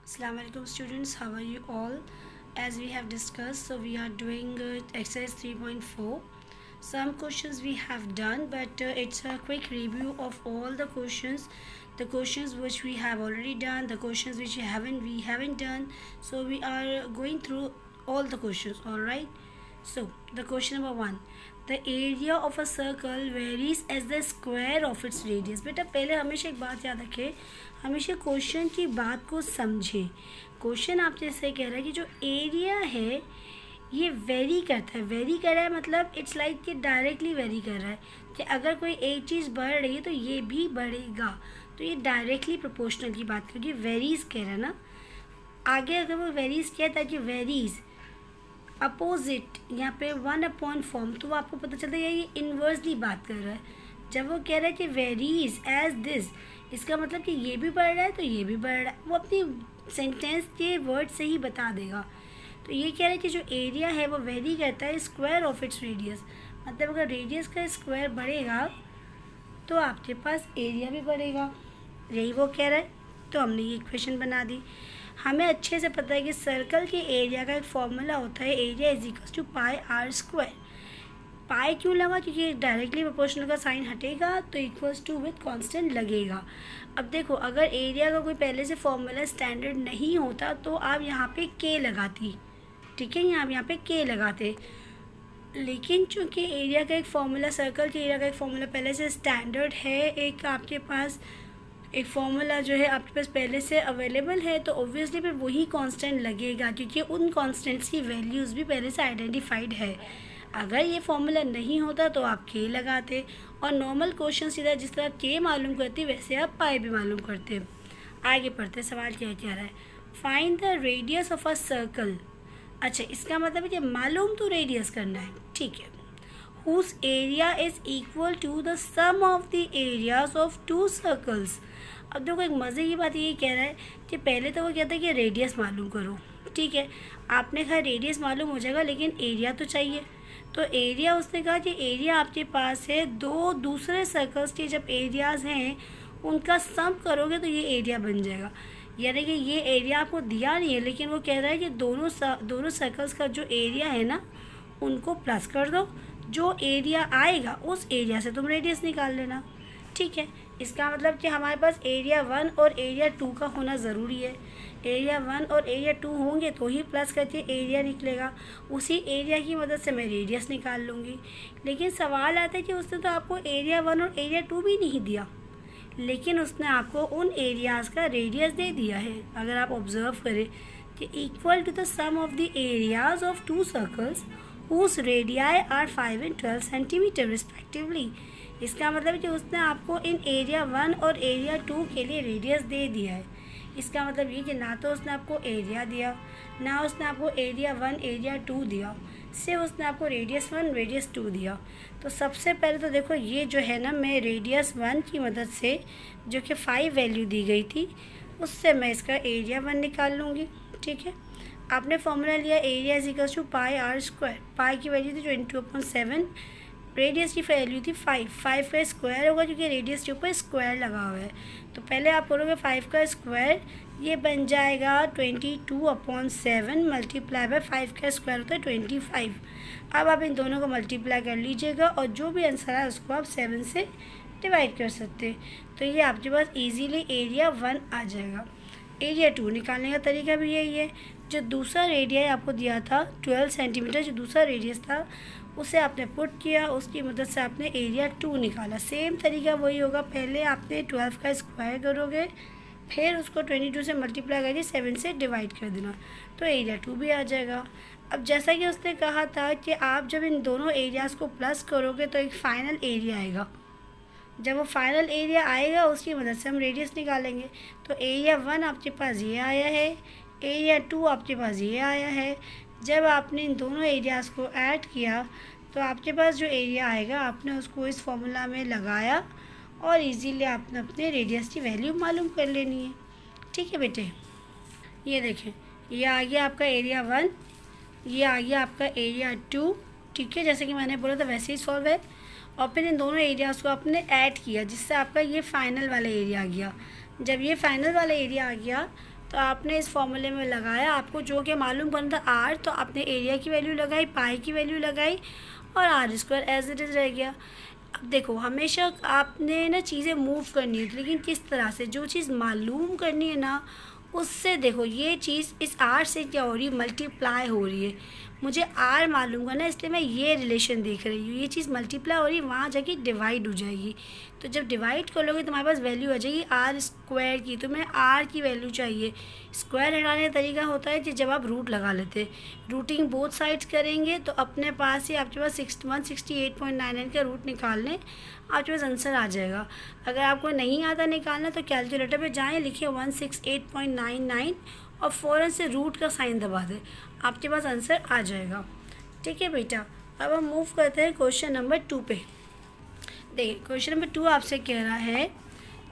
Assalamu alaikum students, how are you all? As we have discussed, so we are doing exercise 3.4. Some questions we have done, but it's a quick review of all the questions which we have already done, the questions which we haven't done. So we are going through all the questions, all right? So the question number 1, the area of a circle varies as the square of its radius. बेटा पहले हमेशा एक बात याद रखें, हमेशा question की बात को समझें. क्वेश्चन आपसे से कह रहा है कि जो एरिया है ये वेरी करता है. वेरी कर रहा है मतलब इट्स लाइक कि डायरेक्टली वेरी कर रहा है कि अगर कोई एक चीज़ बढ़ रही है तो ये भी बढ़ेगा. तो ये डायरेक्टली प्रोपोर्शनल की बात करेंगे. वेरीज कह रहा है ना, आगे अगर वो वेरीज कहता है कि वेरीज अपोजिट यहाँ पे 1 फॉर्म, तो वो आपको पता चलता है ये इन्वर्सली बात कर रहा है. जब वो कह रहा है कि वेरीज एज दिस, इसका मतलब कि ये भी बढ़ रहा है तो ये भी बढ़ रहा है. वो अपनी सेंटेंस के वर्ड से ही बता देगा. तो ये कह रहा है कि जो एरिया है वो वेरी करता है स्क्वायर ऑफ इट्स रेडियस. मतलब अगर रेडियस का स्क्वायर बढ़ेगा तो आपके पास एरिया भी बढ़ेगा. यही वो कह रहा है. तो हमने ये इक्वेशन बना दी. हमें अच्छे से पता है कि सर्कल के एरिया का एक फॉर्मूला होता है, area is equal to pi r square. Pi क्यों लगा? क्योंकि डायरेक्टली प्रोपोर्शनल का साइन हटेगा तो इक्वल्स टू विथ कांस्टेंट लगेगा. अब देखो, अगर एरिया का कोई पहले से फॉर्मूला स्टैंडर्ड नहीं होता तो आप यहाँ पे के लगाती. ठीक है, यहाँ पे के लगाते. लेकिन चूंकि एरिया का एक फॉर्मूला, सर्कल के एरिया का एक फॉर्मूला पहले से स्टैंडर्ड है, एक आपके पास एक फॉर्मूला जो है आपके पास पहले से अवेलेबल है, तो ऑब्वियसली फिर वही कांस्टेंट लगेगा क्योंकि उन कांस्टेंट्स की वैल्यूज़ भी पहले से आइडेंटिफाइड है. अगर ये फॉर्मूला नहीं होता तो आप के लगाते और नॉर्मल क्वेश्चन सीधा जिस तरह के मालूम करते वैसे आप पाई भी मालूम करते. आगे पढ़ते. सवाल क्या कह रहा है? Find the radius of a circle. अच्छा, इसका मतलब है कि मालूम तो रेडियस करना है. ठीक है. whose area is equal to the sum of the areas of two circles. अब देखो, एक मज़े की बात ये कह रहा है कि पहले तो वो कहता है कि रेडियस मालूम करो. ठीक है, आपने कहा रेडियस मालूम हो जाएगा लेकिन एरिया तो चाहिए. तो एरिया उसने कहा कि एरिया आपके पास है, दो दूसरे सर्कल्स के जब एरियाज़ हैं उनका सम करोगे तो ये एरिया बन जाएगा. यानी कि ये एरिया आपको दिया नहीं है लेकिन वो कह रहा है कि दोनों सर्कल्स का जो एरिया है ना उनको प्लस कर दो. जो एरिया आएगा उस एरिया से तुम रेडियस निकाल लेना. ठीक है, इसका मतलब कि हमारे पास एरिया 1 और एरिया 2 का होना ज़रूरी है. एरिया 1 और एरिया 2 होंगे तो ही प्लस करके एरिया निकलेगा. उसी एरिया की मदद से मैं रेडियस निकाल लूँगी. लेकिन सवाल आता है कि उसने तो आपको एरिया 1 और एरिया 2 भी नहीं दिया, लेकिन उसने आपको उन एरियाज़ का रेडियस दे दिया है. अगर आप ऑब्ज़र्व करें कि equal to the sum of the areas of two circles whose radii are 5 and 12 centimetre respectively. इसका मतलब कि उसने आपको इन एरिया 1 और एरिया 2 के लिए रेडियस दे दिया है. इसका मतलब ये कि ना तो उसने आपको एरिया दिया, ना उसने आपको एरिया 1 एरिया 2 दिया, सिर्फ उसने आपको रेडियस 1 रेडियस 2 दिया. तो सबसे पहले तो देखो, ये जो है ना, मैं रेडियस 1 की मदद से जो कि 5 वैल्यू दी गई थी उससे मैं इसका एरिया 1 निकाल लूँगी. ठीक है, आपने फॉर्मूला लिया area is equal to pi r square. Pi की वैल्यू थी 22/7, रेडियस की वैल्यू थी 5. 5 का स्क्वायर होगा क्योंकि रेडियस के ऊपर स्क्वायर लगा हुआ है. तो पहले आप करोगे 5 का स्क्वायर, ये बन जाएगा 22/7 मल्टीप्लाई बाय 5 का स्क्वायर होता है 25. अब आप इन दोनों को मल्टीप्लाई कर लीजिएगा और जो भी आंसर है उसको आप 7 से डिवाइड कर सकते हैं. तो ये आपके पास ईजीली एरिया 1 आ जाएगा. एरिया 2 निकालने का तरीका भी यही है. जो दूसरा रेडियस आपको दिया था 12 सेंटीमीटर, जो दूसरा रेडियस था उसे आपने पुट किया, उसकी मदद से आपने एरिया 2 निकाला. सेम तरीका वही होगा. पहले आपने 12 का स्क्वायर करोगे, फिर उसको 22 से मल्टीप्लाई करके 7 से डिवाइड कर देना, तो एरिया 2 भी आ जाएगा. अब जैसा कि उसने कहा था कि आप जब इन दोनों एरियाज़ को प्लस करोगे तो एक फ़ाइनल एरिया आएगा. जब वो फाइनल एरिया आएगा उसकी मदद से हम रेडियस निकालेंगे. तो एरिया 1 आपके पास ये आया है, एरिया 2 आपके पास ये आया है. जब आपने इन दोनों एरियाज़ को ऐड किया तो आपके पास जो एरिया आएगा आपने उसको इस फॉर्मूला में लगाया और इजीली आपने अपने रेडियस की वैल्यू मालूम कर लेनी है. ठीक है बेटे, ये देखें, ये आ गया आपका एरिया 1, ये आ गया आपका एरिया 2. ठीक है, जैसे कि मैंने बोला था वैसे ही सॉल्व है. और फिर इन दोनों एरियाज़ को आपने ऐड किया जिससे आपका ये फाइनल वाला एरिया आ गया. जब ये फाइनल वाला एरिया आ गया तो आपने इस फॉर्मूले में लगाया, आपको जो कि मालूम करना था आर, तो आपने एरिया की वैल्यू लगाई, पाई की वैल्यू लगाई और r square as it is रह गया। अब देखो हमेशा आपने ना चीज़ें मूव करनी होती, लेकिन किस तरह से, जो चीज़ मालूम करनी है ना उससे, देखो ये चीज़ इस आर से क्या हो रही है, मल्टीप्लाई हो रही है। मुझे आर मालूम करना है, इसलिए मैं ये रिलेशन देख रही हूँ, ये चीज़ मल्टीप्लाई हो रही है, वहाँ जाके डिवाइड हो जाएगी। तो जब डिवाइड कर लोगे तुम्हारे पास वैल्यू आ जाएगी आर स्क्वायर की। तो मैं आर की वैल्यू चाहिए। स्क्वायर हटाने का तरीका होता है कि जब आप रूट लगा लेते, रूटिंग बोथ साइड्स करेंगे तो अपने पास ही आपके पास 168.99 का रूट निकाल लें, आपके पास आंसर आ जाएगा। अगर आपको नहीं आता निकालना तो कैलकुलेटर पे जाएं, लिखिए 168.99 और फ़ौरन से रूट का साइन दबा दें, आपके पास आंसर आ जाएगा। ठीक है बेटा, अब हम मूव करते हैं क्वेश्चन नंबर 2 पे। देखिए क्वेश्चन नंबर 2 आपसे कह रहा है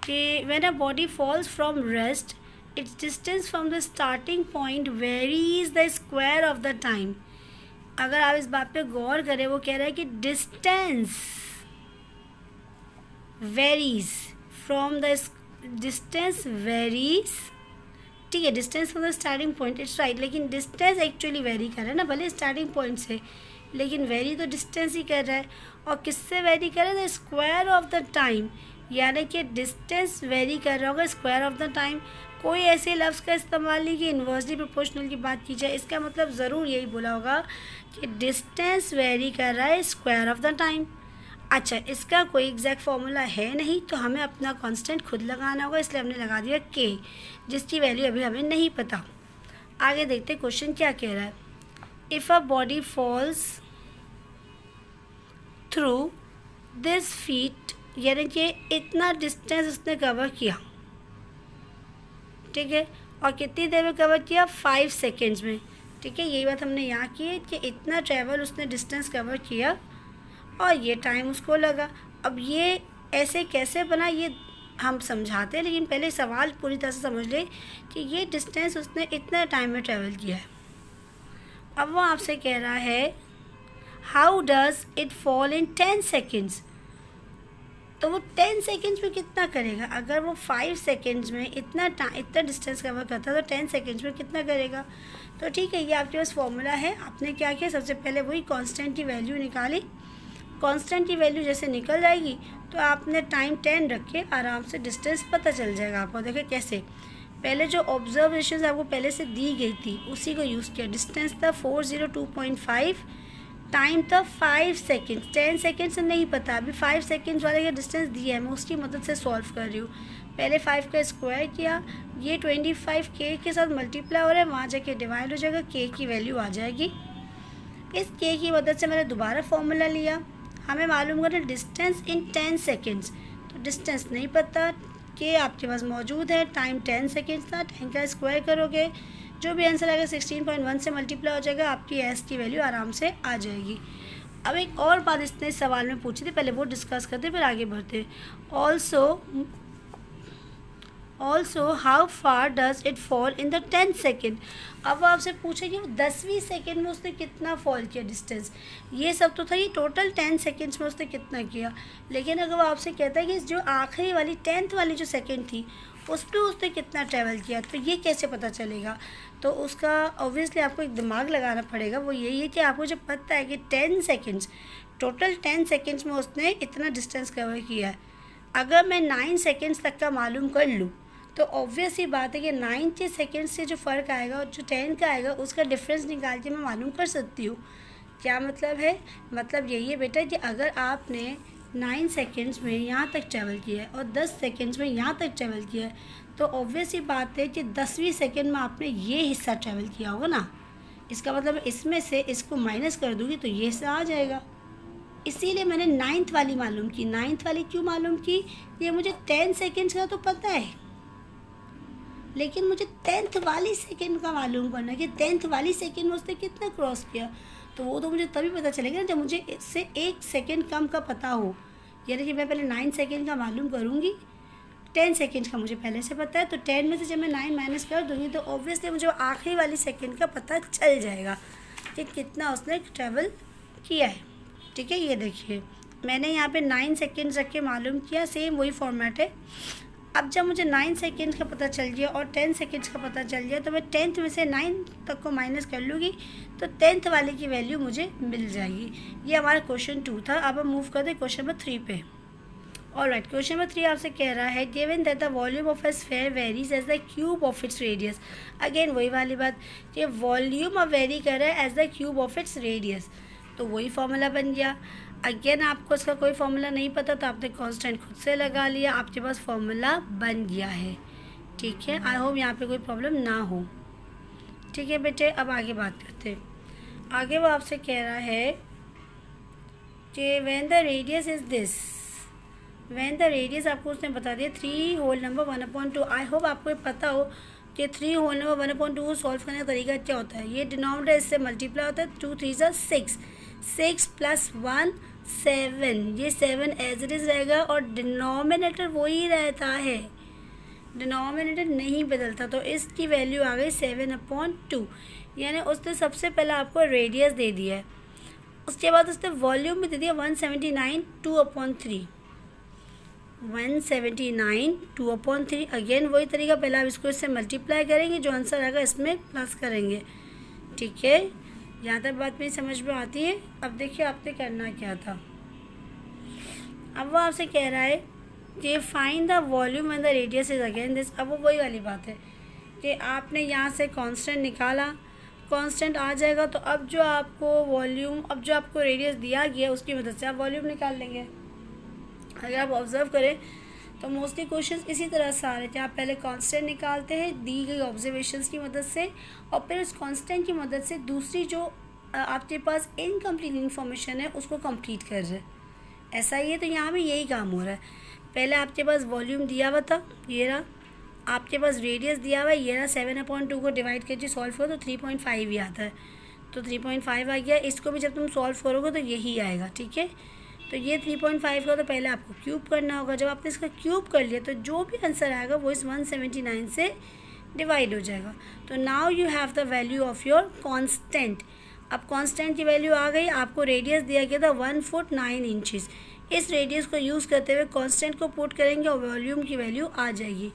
कि when a body falls from rest it's distance from the starting point varies the square of the time. अगर आप इस बात पे गौर करें, वो कह रहा है कि distance varies from the distance varies, ठीक है, distance from the starting point, it's right, लेकिन डिस्टेंस एक्चुअली वेरी कर रहा है ना, भले स्टार्टिंग पॉइंट से, लेकिन वेरी तो डिस्टेंस ही कर रहा है। और किससे वेरी कर रहा है, the square of the time, यानी कि डिस्टेंस वेरी कर रहा होगा स्क्वायर ऑफ द टाइम। कोई ऐसे लफ्ज़ का इस्तेमाल नहीं कि इन्वर्सली प्रोपोर्शनल की बात की जाए, इसका मतलब ज़रूर यही बोला होगा कि डिस्टेंस वेरी कर रहा है स्क्वायर ऑफ द टाइम। अच्छा, इसका कोई एग्जैक्ट फार्मूला है नहीं, तो हमें अपना कांस्टेंट खुद लगाना होगा, इसलिए हमने लगा दिया के, जिसकी वैल्यू अभी हमें नहीं पता। आगे देखते क्वेश्चन क्या कह रहा है। If a body false through this feet, यानी कि इतना डिस्टेंस उसने कवर किया, ठीक है, और कितनी देर में कवर किया, 5 सेकेंड्स में। ठीक है, यही बात हमने यहाँ की है कि इतना ट्रैवल उसने डिस्टेंस कवर किया और ये टाइम उसको लगा। अब ये ऐसे कैसे बना ये हम समझाते हैं, लेकिन पहले सवाल पूरी तरह से समझ ले कि ये डिस्टेंस उसने इतना टाइम में ट्रैवल किया है। अब वो आपसे कह रहा है how does it fall in 10 seconds. तो वो 10 सेकेंड्स में कितना करेगा, अगर वो 5 सेकेंड्स में इतना डिस्टेंस कवर करता है तो 10 सेकेंड्स में कितना करेगा। तो ठीक है, ये आपके पास फॉर्मूला है। आपने क्या किया, सबसे पहले वही कांस्टेंट की वैल्यू निकाली। कांस्टेंट की वैल्यू जैसे निकल जाएगी तो आपने टाइम 10 रख के आराम से डिस्टेंस पता चल जाएगा आपको। देखिए कैसे, पहले जो ऑब्जर्वेशन आपको पहले से दी गई थी उसी को यूज़ किया। डिस्टेंस था 402.5, टाइम था 5 सेकेंड्स। 10 सेकेंड से नहीं पता, अभी 5 सेकेंड्स वाले का डिस्टेंस दिया है, मैं उसकी मदद से सॉल्व कर रही हूँ। पहले 5 का स्क्वायर किया, ये 25 के साथ मल्टीप्लाई हो रहा है, वहाँ जाके डिवाइड हो जाएगा, के की वैल्यू आ जाएगी। इस के की मदद से मैंने दोबारा फॉर्मूला लिया। हमें मालूम करना डिस्टेंस इन 10 सेकेंड्स, तो डिस्टेंस नहीं पता, के आपके पास मौजूद है, टाइम 10 सेकेंड्स था, 10 का स्क्वायर करोगे जो भी आंसर आएगा 16.1 से मल्टीप्लाई हो जाएगा, आपकी एस की वैल्यू आराम से आ जाएगी। अब एक और बात इसने सवाल में पूछी थी, पहले वो डिस्कस करते फिर आगे बढ़ते। Also how far does it fall in the 10 second. अब वो आपसे पूछेंगे 10वीं सेकेंड में उसने कितना फॉल किया डिस्टेंस। ये सब तो था, ये टोटल 10 सेकेंड्स में उसने कितना किया। लेकिन अगर वो आपसे कहता है कि जो आखिरी वाली 10th वाली जो सेकेंड थी उस पर उसने कितना ट्रैवल किया, तो ये कैसे पता चलेगा। तो उसका ऑब्वियसली आपको एक दिमाग लगाना पड़ेगा। वो यही है कि आपको जब पता है कि 10 सेकेंड्स, टोटल 10 सेकेंड्स में उसने इतना डिस्टेंस कवर किया है, अगर मैं 9 सेकेंड्स तक का मालूम कर लूँ तो ऑब्वियस ही बात है कि 9 सेकेंड्स से जो फ़र्क आएगा और जो 10 का आएगा उसका डिफरेंस निकाल के मैं मालूम कर सकती हूँ। क्या मतलब है, मतलब यही है बेटा कि अगर आपने 9 सेकेंड्स में यहाँ तक ट्रैवल किया है और 10 सेकेंड्स में यहाँ तक ट्रैवल किया है, तो ऑब्वियस ही बात है कि 10वीं सेकेंड में आपने ये हिस्सा ट्रैवल किया होगा ना। इसका मतलब इसमें से इसको माइनस कर दूँगी तो ये हिस्सा आ जाएगा। इसीलिए मैंने 9th वाली मालूम की। 9th वाली क्यों मालूम की, ये मुझे 10 सेकेंड्स का तो पता है, लेकिन मुझे 10th वाली सेकेंड का मालूम करना कि 10th वाली सेकेंड में उसने कितना क्रॉस किया। तो वो तो मुझे तभी पता चलेगा ना जब मुझे इससे 1 सेकेंड कम का पता हो। यानी कि मैं पहले 9 सेकेंड का मालूम करूँगी, 10 सेकेंड का मुझे पहले से पता है, तो 10 में से जब मैं 9 माइनस कर दूँगी तो ऑब्वियसली मुझे आखिरी वाली सेकेंड का पता चल जाएगा कि कितना उसने ट्रैवल किया है। ठीक है, ये देखिए मैंने यहाँ पे 9 सेकेंड्स रख के मालूम किया, सेम वही फॉर्मेट है। अब जब मुझे 9 सेकेंड्स का पता चल गया और 10 सेकेंड्स का पता चल गया तो मैं 10th में से 9 तक को माइनस कर लूँगी तो 10th वाले की वैल्यू मुझे मिल जाएगी। ये हमारा क्वेश्चन 2 था। अब हम मूव करते हैं क्वेश्चन नंबर 3 पे। ऑलराइट, क्वेश्चन नंबर 3 आपसे कह रहा है given that the volume of a sphere varies as the cube of its radius. Again वही वाली बात कि वॉल्यूम अब वेरी कर रहा है as the cube of its radius, तो वही फॉर्मूला बन गया। अगेन आपको इसका कोई फॉर्मूला नहीं पता तो आपने कांस्टेंट खुद से लगा लिया, आपके पास फॉर्मूला बन गया है। ठीक है, आई होप यहाँ पे कोई प्रॉब्लम ना हो। ठीक है बेटे, अब आगे बात करते हैं। आगे वो आपसे कह रहा है कि when the radius is this, when the radius आपको उसने बता दिया 3 होल नंबर 1/2। आई होप आपको ये पता हो कि 3 होल नंबर 1/2 को सॉल्व करने का तरीका क्या होता है। ये डिनोमिनेटर इससे मल्टीप्लाई होता है, 2 3 6, 6 + 1 7, ये 7 एज इट इज़ रहेगा और डिनोमिनेटर वही रहता है, डिनोमिनेटर नहीं बदलता। तो इसकी वैल्यू आ गई 7/2, यानी उसने सबसे पहले आपको रेडियस दे दिया है, उसके बाद उसने वॉल्यूम भी दे दिया 179 2/3, 179 2/3। अगेन वही तरीका, पहले आप इसको इससे मल्टीप्लाई करेंगे, जो आंसर आएगा इसमें प्लस करेंगे। ठीक है, यहाँ तक बात मेरी समझ में आती है। अब देखिए आपने करना क्या था। अब वो आपसे कह रहा है कि find the volume and the radius is again this. अब वो वही वाली बात है कि आपने यहाँ से कांस्टेंट निकाला, कांस्टेंट आ जाएगा तो अब जो आपको वॉल्यूम, अब जो आपको रेडियस दिया गया उसकी मदद से आप वॉल्यूम निकाल लेंगे। अगर आप ऑब्ज़र्व करें तो मोस्टली क्वेश्चंस इसी तरह से आ रहे थे। आप पहले कांस्टेंट निकालते हैं दी गई ऑब्जर्वेशंस की मदद से, और फिर उस कांस्टेंट की मदद से दूसरी जो आपके पास इनकम्प्लीट इन्फॉर्मेशन है उसको कंप्लीट कर रहे हैं। ऐसा ही है, तो यहाँ भी यही काम हो रहा है। पहले आपके पास वॉल्यूम दिया हुआ था, ये रहा, आपके पास रेडियस दिया हुआ है, ये रहा, 7/2 को डिवाइड करके सॉल्व करो तो 3.5 ही आता है, तो 3.5 आ गया। इसको भी जब तुम सॉल्व करोगे तो यही आएगा। ठीक है, तो ये 3.5 का तो पहले आपको क्यूब करना होगा। जब आपने इसका क्यूब कर लिया तो जो भी आंसर आएगा वो इस 179 से डिवाइड हो जाएगा। तो now you have the value of your constant. अब कांस्टेंट की वैल्यू आ गई, आपको रेडियस दिया गया था 1 फुट 9 इंचेस। इस रेडियस को यूज़ करते हुए कांस्टेंट को पुट करेंगे और वॉल्यूम की वैल्यू आ जाएगी।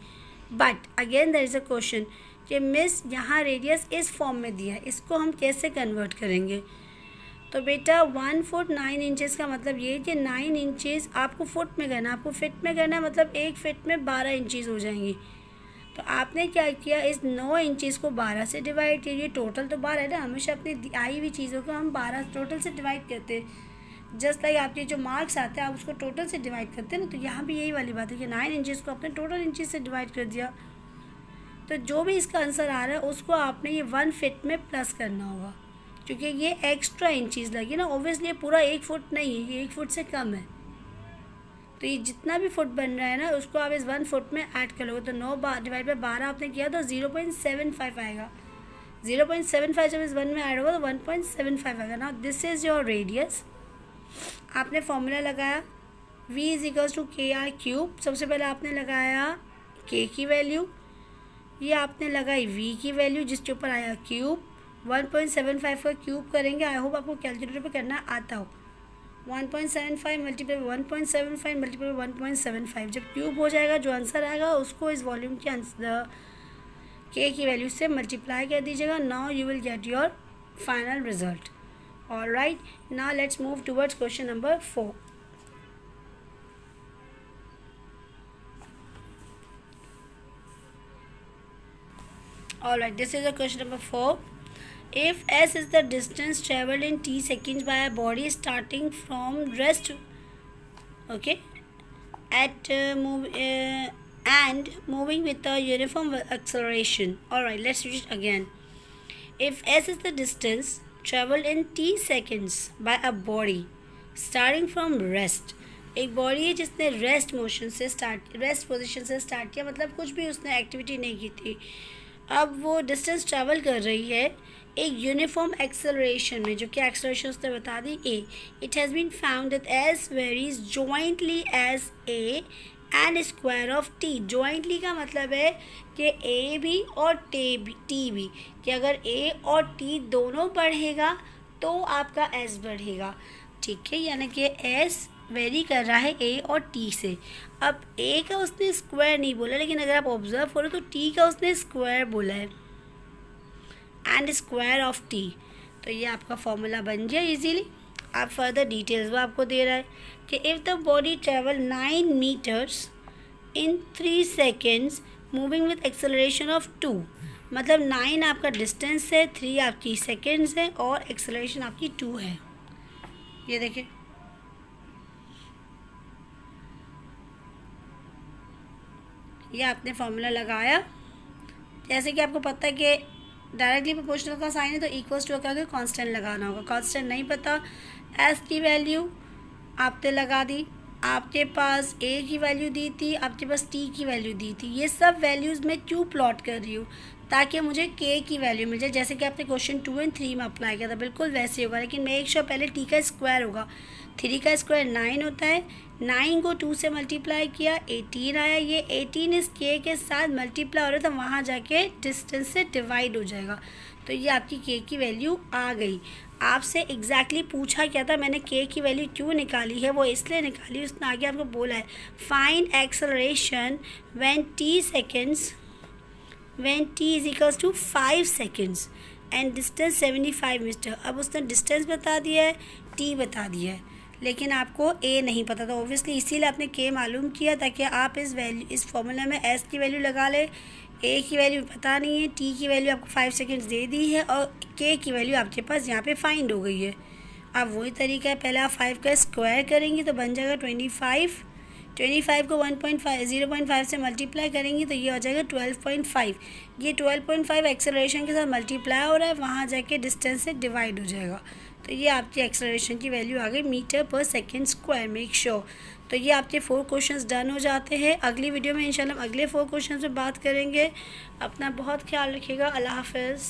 But again there is a question कि मिस यहाँ रेडियस इस फॉर्म में दिया है, इसको हम कैसे कन्वर्ट करेंगे। तो बेटा 1 फुट 9 इंचेस का मतलब ये कि 9 इंचेस आपको फुट में करना है, आपको फिट में करना है, मतलब 1 फिट में 12 इंचेस हो जाएंगी। तो आपने क्या किया, इस 9 इंचेस को 12 से डिवाइड कीजिए। टोटल तो 12 है ना, हमेशा अपनी आई हुई चीज़ों को हम 12 टोटल से डिवाइड करते हैं। जस्ट लाइक आपके जो मार्क्स आते हैं आप उसको टोटल से डिवाइड करते हैं ना, तो यहाँ भी यही वाली बात है कि 9 इंचेस को आपने टोटल इंचेस से डिवाइड कर दिया। तो जो भी इसका आंसर आ रहा है उसको आपने ये 1 फिट में प्लस करना होगा, क्योंकि ये एक्स्ट्रा इंचीज़ लगी ना। ऑब्वियसली ये पूरा 1 फुट नहीं है, ये 1 फुट से कम है। तो ये जितना भी फुट बन रहा है ना उसको आप इस 1 फुट में ऐड कर लोगे, तो 9 डिवाइड बाय 12 आपने किया तो 0.75 आएगा। 0.75 जब इस 1 में ऐड होगा तो 1.75 आएगा। ना दिस इज़ योर रेडियस। आपने फॉर्मूला लगाया v = KR3। सबसे पहले आपने लगाया k की वैल्यू, ये आपने लगाई v की वैल्यू जिसके ऊपर आया क्यूब। 1.75 का क्यूब करेंगे, आई होप आपको कैलकुलेटर पे करना आता हो। 1.75 मल्टीप्लाई 1.75 मल्टीप्लाई 1.75, जब क्यूब हो जाएगा जो आंसर आएगा उसको इस वॉल्यूम के आंसर के की वैल्यू से मल्टीप्लाई कर दीजिएगा। Now you will get your final result. Alright, now let's move towards question number 4। Alright, this is a question number 4. If s is the distance traveled in t seconds by a body starting from rest, okay, at and moving with a uniform acceleration. Alright, let's read it again. If s is the distance traveled in t seconds by a body starting from rest, एक body है जिसने rest motion से rest position से start किया, मतलब कुछ भी उसने एक्टिविटी नहीं की थी। अब वो डिस्टेंस ट्रैवल कर रही है एक यूनिफॉर्म एक्सेलरेशन में, जो कि एक्सेलरेशन उसने बता दी a. It has been found that s varies jointly as a and square of t. Jointly का मतलब है कि ए भी और टी भी, कि अगर ए और टी दोनों बढ़ेगा तो आपका एस बढ़ेगा। ठीक है, यानी कि एस वेरी कर रहा है ए और टी से। अब ए का उसने स्क्वायर नहीं बोला, लेकिन अगर आप ऑब्जर्व करो तो टी का उसने स्क्वायर बोला है, एंड स्क्वायर ऑफ टी। तो ये आपका फॉर्मूला बन गया इजीली। आप फर्दर डिटेल्स वो आपको दे रहा है कि if the body travel 9 metres in 3 seconds moving with acceleration of 2, मतलब 9 आपका डिस्टेंस है, 3 आपकी सेकेंड्स है और एक्सेलरेशन आपकी 2 है। ये देखिए, ये आपने फॉर्मूला लगाया। जैसे कि आपको पता है कि डायरेक्टली प्रोपोर्शनल का साइन है तो इक्वल्स टू क्या होगा, कांस्टेंट लगाना होगा। कांस्टेंट नहीं पता, एस की वैल्यू आपने लगा दी, आपके पास ए की वैल्यू दी थी, आपके पास टी की वैल्यू दी थी। ये सब वैल्यूज़ मैं क्यों प्लॉट कर रही हूँ, ताकि मुझे के की वैल्यू मिल जाए, जैसे कि आपने क्वेश्चन 2 और 3 में अप्लाई किया था, बिल्कुल वैसे होगा। लेकिन मेक श्योर पहले टी का स्क्वायर होगा, 3 का स्क्वायर 9 होता है, 9 को 2 से मल्टीप्लाई किया 18 आया। ये 18 इस के साथ मल्टीप्लाई हो रहा था, वहाँ जाके डिस्टेंस से डिवाइड हो जाएगा। तो ये आपकी के की वैल्यू आ गई। आपसे एग्जैक्टली पूछा क्या था, मैंने के की वैल्यू क्यों निकाली है, वो इसलिए निकाली, उसने आगे आपको बोला है find acceleration when t seconds, when t is equals to 5 seconds and distance 75 metre. अब उसने डिस्टेंस बता दिया है, टी बता दिया है, लेकिन आपको ए नहीं पता था ऑब्वियसली, इसीलिए आपने के मालूम किया ताकि आप इस फॉर्मूला में एस की वैल्यू लगा ले। ए की वैल्यू पता नहीं है, टी की वैल्यू आपको 5 सेकेंड्स दे दी है और के की वैल्यू आपके पास यहाँ पे फाइंड हो गई है। अब वही तरीका है, पहले आप 5 का स्क्वायर करेंगी तो बन जाएगा 25, 25 को 0.5 से मल्टीप्लाई करेंगी तो ये हो जाएगा 12.5। ये 12.5 एक्सेलरेशन के साथ मल्टीप्लाई हो रहा है, वहाँ जाके डिस्टेंस से डिवाइड हो जाएगा। तो ये आपकी एक्सेलरेशन की वैल्यू आ गई मीटर पर सेकेंड स्क्वायर, मेक श्योर। तो ये आपके 4 क्वेश्चंस डन हो जाते हैं। अगली वीडियो में इंशाल्लाह अगले 4 क्वेश्चंस पे बात करेंगे। अपना बहुत ख्याल रखिएगा। अल्लाह हाफ़िज़।